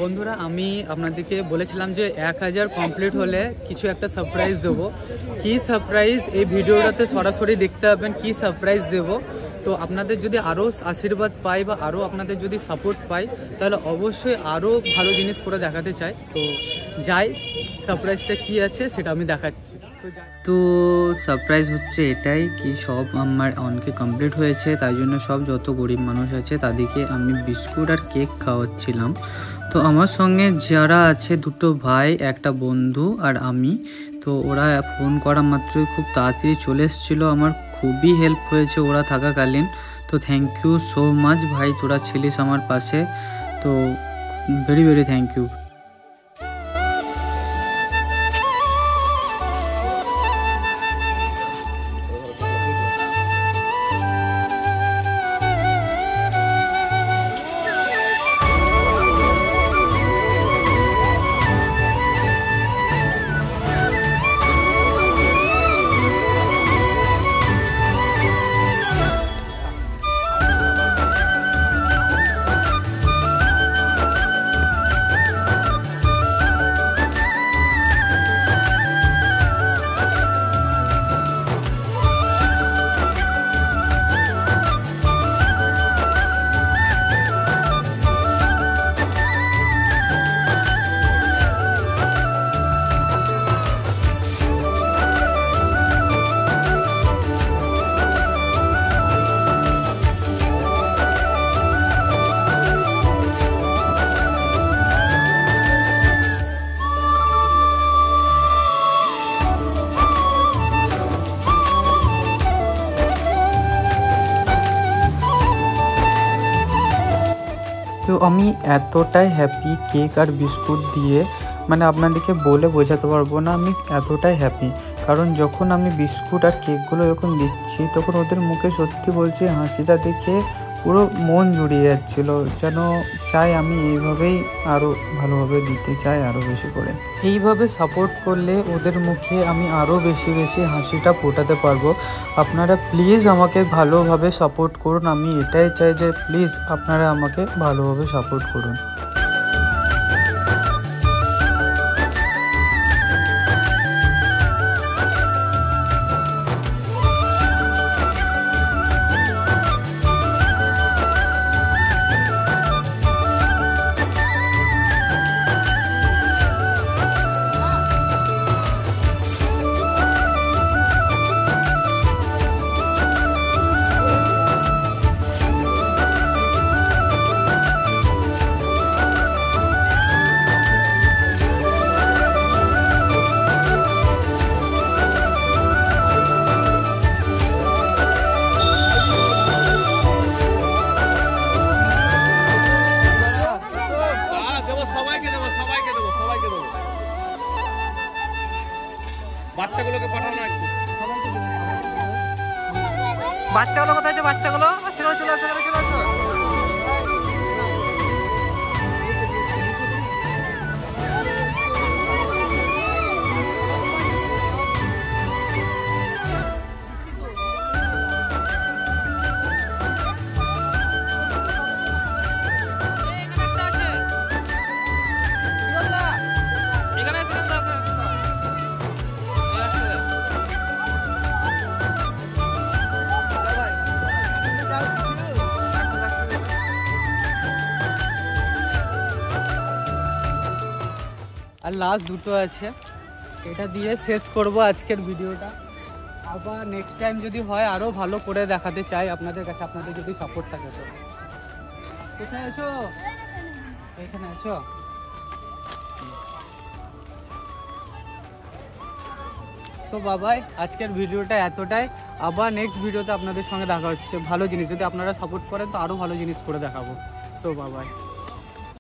বন্ধুরা আমি আপনাদেরকে বলেছিলাম যে 1000 কমপ্লিট হলে কিছু একটা সারপ্রাইজ দেবো। কি সারপ্রাইজ এই ভিডিওটাতে সরাসরি দেখতে পাবেন, কি সারপ্রাইজ দেব। তো আপনাদের যদি আরও আশীর্বাদ পাই বা আরও আপনাদের যদি সাপোর্ট পাই তাহলে অবশ্যই আরও ভালো জিনিস করে দেখাতে চাই। তো যাই, সারপ্রাইজটা কি আছে সেটা আমি দেখাচ্ছি। তো সারপ্রাইজ হচ্ছে এটাই কি সব আমার অনেকে কমপ্লিট হয়েছে, তাই জন্য সব যত গরিব মানুষ আছে তাদেরকে আমি বিস্কুট আর কেক খাওয়াচ্ছিলাম। তো আমার সঙ্গে যারা আছে দুটো ভাই, একটা বন্ধু আর আমি, তো ওরা ফোন করা মাত্রই খুব তাড়াতাড়ি চলে এসেছিলো। আমার খুবই হেল্প হয়েছে ওরা থাকাকালীন। তো থ্যাংক ইউ সো মাচ ভাই, তোরা ছিলিস আমার পাশে। তো ভেরি ভেরি থ্যাংক ইউ। তো আমি এতটাই হ্যাপি কেক আর বিস্কুট দিয়ে, মানে আপনাদেরকে বলে বোঝাতে পারবো না, আমি এতটাই হ্যাপি। কারণ যখন আমি বিস্কুট আর কেকগুলো যখন দিচ্ছি তখন ওদের মুখে সত্যি বলছি হাসিটা দেখে পুরো মন জুড়িয়ে যাচ্ছিল। যেন চাই আমি এইভাবেই আরও ভালোভাবে দিতে চাই, আরও বেশি করে এইভাবে সাপোর্ট করলে ওদের মুখে আমি আরও বেশি বেশি হাসিটা ফোটাতে পারবো। আপনারা প্লিজ আমাকে ভালোভাবে সাপোর্ট করুন, আমি এটাই চাই যে প্লিজ আপনারা আমাকে ভালোভাবে সাপোর্ট করুন। বাচ্চাগুলোকে পাঠানো একটু, বাচ্চাগুলো কোথায় আছে? বাচ্চাগুলো চলে আসো, চলে আসো। আর লাস্ট দুটো আছে, এটা দিয়ে শেষ করব আজকের ভিডিওটা। আবার নেক্সট টাইম যদি হয় আরও ভালো করে দেখাতে চাই আপনাদের কাছে, আপনাদের যদি সাপোর্ট থাকে। তো কোথায় আছো? এখানে আছো? সো বাবাই, আজকের ভিডিওটা এতটাই। আবার নেক্সট ভিডিওতে আপনাদের সঙ্গে দেখা হচ্ছে ভালো জিনিস। যদি আপনারা সাপোর্ট করেন তো আরও ভালো জিনিস করে দেখাবো। সো বাবাই।